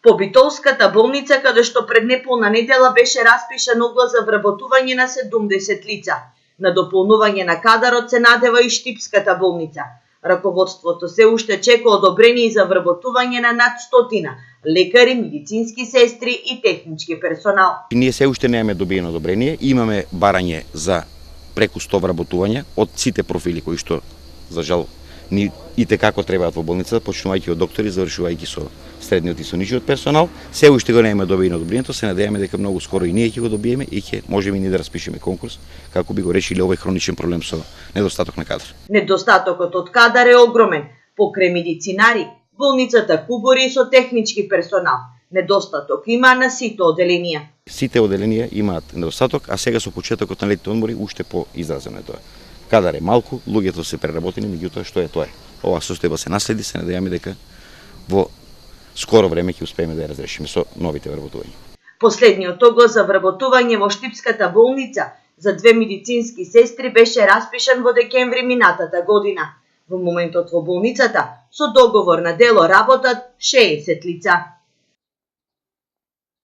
По Битолската болница, каде што пред неполна недела беше распишан оглас за вработување на 70 лица. На дополнување на кадарот се надева и Штипската болница. Раководството се уште чека одобрение за вработување на над 100 лекари, медицински сестри и технички персонал. Ние се уште немаме добиено одобрение, имаме барање за преку 100 вработувања од сите профили кои што, за жал, ни и те како требаат во болницата, почнувајќи од доктори, завршувајќи со средниот и со нижиот персонал. Се уште го немаме добиено одобрението, се надеваме дека многу скоро и ние ќе го добиеме и ќе можеме ни да распишеме конкурс како би го решили овој хроничен проблем со недостаток на кадар. Недостатокот од кадар е огромен. Покрај медицинари, болницата кубори со технички персонал. Недостаток има на сите оделенија. Сите оделенија имаат недостаток, а сега со почетокот на летните одмори уште поизразено е тоа. Кадар е малку, луѓето се преработени, меѓутоа што е тоа е. Ова состојба се наследи, се надеваме дека во скоро време ќе успееме да ја разрешиме со новите вработувања. Последниот оглас за вработување во Штипската болница за 2 медицински сестри беше распишан во декември минатата година. Во моментот во болницата со договор на дело работат 60 лица.